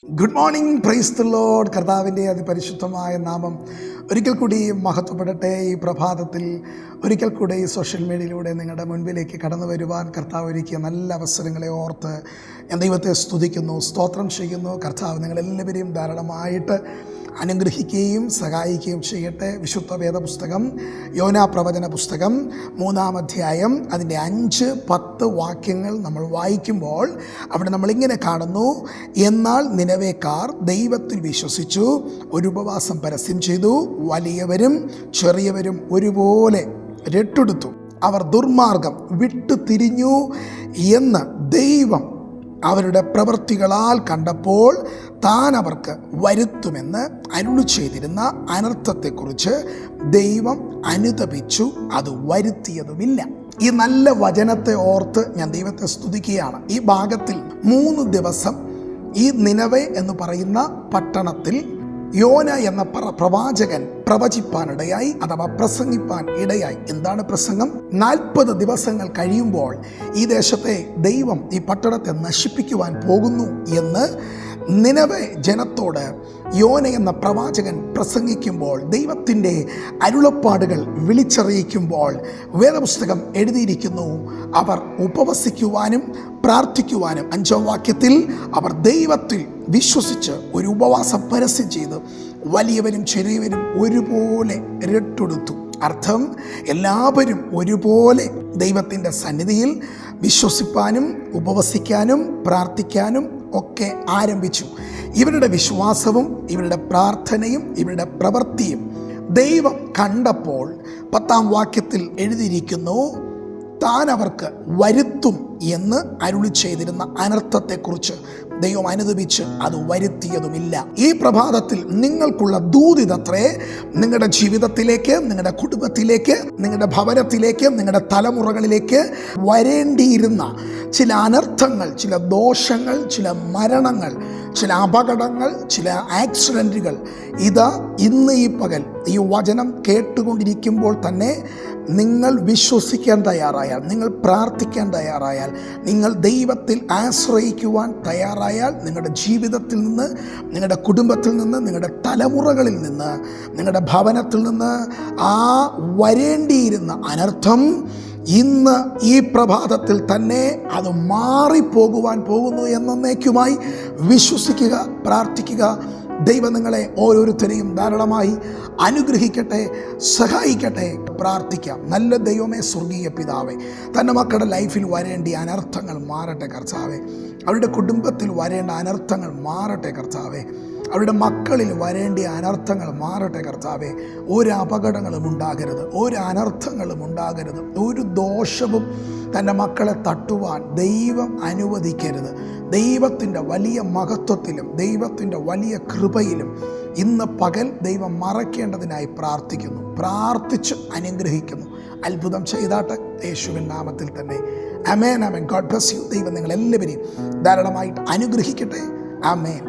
Good morning, praise the Lord. കർത്താവിൻ്റെ അതിപരിശുദ്ധമായ നാമം ഒരിക്കൽ കൂടി മഹത്വപ്പെടട്ടെ. ഈ പ്രഭാതത്തിൽ ഒരിക്കൽ കൂടി ഈ സോഷ്യൽ മീഡിയയിലൂടെ നിങ്ങളുടെ മുൻപിലേക്ക് കടന്നു വരുവാൻ കർത്താവ് ഒരുക്കിയ നല്ല അവസരങ്ങളെ ഓർത്ത് ഞാൻ ദൈവത്തെ സ്തുതിക്കുന്നു, സ്തോത്രം ചെയ്യുന്നു. കർത്താവ് നിങ്ങളെല്ലാവരെയും ധാരാളമായിട്ട് അനുഗ്രഹിക്കുകയും സഹായിക്കുകയും ചെയ്യട്ടെ. വിശുദ്ധ വേദപുസ്തകം യോനാ പ്രവചന പുസ്തകം 3-ാം അധ്യായം അതിൻ്റെ 5-10 വാക്യങ്ങൾ നമ്മൾ വായിക്കുമ്പോൾ അവിടെ നമ്മളിങ്ങനെ കാണുന്നു. എന്നാൽ നിനവേക്കാർ ദൈവത്തിൽ വിശ്വസിച്ചു, ഒരു ഉപവാസം പരസ്യം ചെയ്തു, വലിയവരും ചെറിയവരും ഒരുപോലെ രട്ടെടുത്തു, അവർ ദുർമാർഗം വിട്ടു തിരിഞ്ഞു എന്ന് ദൈവം അവരുടെ പ്രവൃത്തികളാൽ കണ്ടപ്പോൾ താൻ അവർക്ക് വരുത്തുമെന്ന് അരുളി ചെയ്തിരുന്ന അനർത്ഥത്തെക്കുറിച്ച് ദൈവം അനുതപിച്ചു, അത് വരുത്തിയതുമില്ല. ഈ നല്ല വചനത്തെ ഓർത്ത് ഞാൻ ദൈവത്തെ സ്തുതിക്കുകയാണ്. ഈ ഭാഗത്തിൽ 3 ദിവസം ഈ നിനവെ എന്ന് പറയുന്ന പട്ടണത്തിൽ യോന എന്ന പ്രവാചകൻ പ്രവചിപ്പാനിടയായി, അഥവാ പ്രസംഗിപ്പാൻ ഇടയായി. എന്താണ് പ്രസംഗം? 40 ദിവസങ്ങൾ കഴിയുമ്പോൾ ഈ ദേശത്തെ ദൈവം ഈ പട്ടണത്തെ നശിപ്പിക്കുവാൻ പോകുന്നു എന്ന് നിനവെ ജനത്തോട് യോന എന്ന പ്രവാചകൻ പ്രസംഗിക്കുമ്പോൾ, ദൈവത്തിൻ്റെ അരുളപ്പാടുകൾ വിളിച്ചറിയിക്കുമ്പോൾ വേദപുസ്തകം എഴുതിയിരിക്കുന്നു, അവർ ഉപവസിക്കുവാനും പ്രാർത്ഥിക്കുവാനും 5-ാം വാക്യത്തിൽ അവർ ദൈവത്തിൽ വിശ്വസിച്ച് ഒരു ഉപവാസം പരസ്യം ചെയ്ത് വലിയവരും ചെറിയവരും ഒരുപോലെ രട്ടെടുത്തു. അർത്ഥം, എല്ലാവരും ഒരുപോലെ ദൈവത്തിൻ്റെ സന്നിധിയിൽ വിശ്വസിപ്പാനും ഉപവസിക്കാനും പ്രാർത്ഥിക്കാനും ഒക്കെ ആരംഭിച്ചു. ഇവരുടെ വിശ്വാസവും ഇവരുടെ പ്രാർത്ഥനയും ഇവരുടെ പ്രവൃത്തിയും ദൈവം കണ്ടപ്പോൾ 10-ാം വാക്യത്തിൽ എഴുതിയിരിക്കുന്നു, താൻ അവർക്ക് വരുത്തും എന്ന് അരുളി ചെയ്തിരുന്ന അനർത്ഥത്തെക്കുറിച്ച് ദൈവം അനുദപിച്ച് അത് വരുത്തിയതുമില്ല. ഈ പ്രഭാതത്തിൽ നിങ്ങൾക്കുള്ള ദൂതിതത്രേ, നിങ്ങളുടെ ജീവിതത്തിലേക്ക്, നിങ്ങളുടെ കുടുംബത്തിലേക്ക്, നിങ്ങളുടെ ഭവനത്തിലേക്ക്, നിങ്ങളുടെ തലമുറകളിലേക്ക് വരേണ്ടിയിരുന്ന ചില അനർത്ഥങ്ങൾ, ചില ദോഷങ്ങൾ, ചില മരണങ്ങൾ, ചില അപകടങ്ങൾ, ചില ആക്സിഡൻറ്റുകൾ ഇന്ന് ഈ പകൽ ഈ വചനം കേട്ടുകൊണ്ടിരിക്കുമ്പോൾ തന്നെ നിങ്ങൾ വിശ്വസിക്കാൻ തയ്യാറായാൽ, നിങ്ങൾ പ്രാർത്ഥിക്കാൻ തയ്യാറായാൽ, നിങ്ങൾ ദൈവത്തിൽ ആശ്രയിക്കുവാൻ തയ്യാറായാൽ, നിങ്ങളുടെ ജീവിതത്തിൽ നിന്ന്, നിങ്ങളുടെ കുടുംബത്തിൽ നിന്ന്, നിങ്ങളുടെ തലമുറകളിൽ നിന്ന്, നിങ്ങളുടെ ഭവനത്തിൽ നിന്ന് ആ വരേണ്ടിയിരുന്ന അനർത്ഥം ഇന്ന് ഈ പ്രഭാതത്തിൽ തന്നെ അത് മാറിപ്പോകുവാൻ പോകുന്നു എന്നേക്കുമായി വിശ്വസിക്കുക, പ്രാർത്ഥിക്കുക. ദൈവം നിങ്ങളെ ഓരോരുത്തരെയും ധാരാളമായി അനുഗ്രഹിക്കട്ടെ, സഹായിക്കട്ടെ. പ്രാർത്ഥിക്കാം. നല്ല ദൈവമേ, സ്വർഗീയ പിതാവേ, തൻ്റെ മക്കളുടെ ലൈഫിൽ വരേണ്ട അനർത്ഥങ്ങൾ മാറട്ടെ കർത്താവേ. അവരുടെ കുടുംബത്തിൽ വരേണ്ട അനർത്ഥങ്ങൾ മാറട്ടെ കർത്താവേ. അവരുടെ മക്കളിൽ വരേണ്ട അനർത്ഥങ്ങൾ മാറട്ടെ കർത്താവേ. ഒരു അപകടങ്ങളും ഉണ്ടാകരുത്, ഒരു അനർത്ഥങ്ങളും ഉണ്ടാകരുത്, ഒരു ദോഷവും തൻ്റെ മക്കളെ തട്ടുവാൻ ദൈവം അനുവദിക്കരുത്. ദൈവത്തിൻ്റെ വലിയ മഹത്വത്തിലും ദൈവത്തിൻ്റെ വലിയ കൃപയിലും ഇന്ന് പകൽ ദൈവം മറക്കേണ്ടതിനായി പ്രാർത്ഥിക്കുന്നു, പ്രാർത്ഥിച്ച് അനുഗ്രഹിക്കുന്നു. അത്ഭുതം ചെയ്താട്ടെ യേശുവിൻ നാമത്തിൽ തന്നെ. ആമേൻ, ആമേൻ. God bless you. ദൈവം നിങ്ങളെല്ലാവരെയും ധാരാളമായിട്ട് അനുഗ്രഹിക്കട്ടെ. ആമേൻ.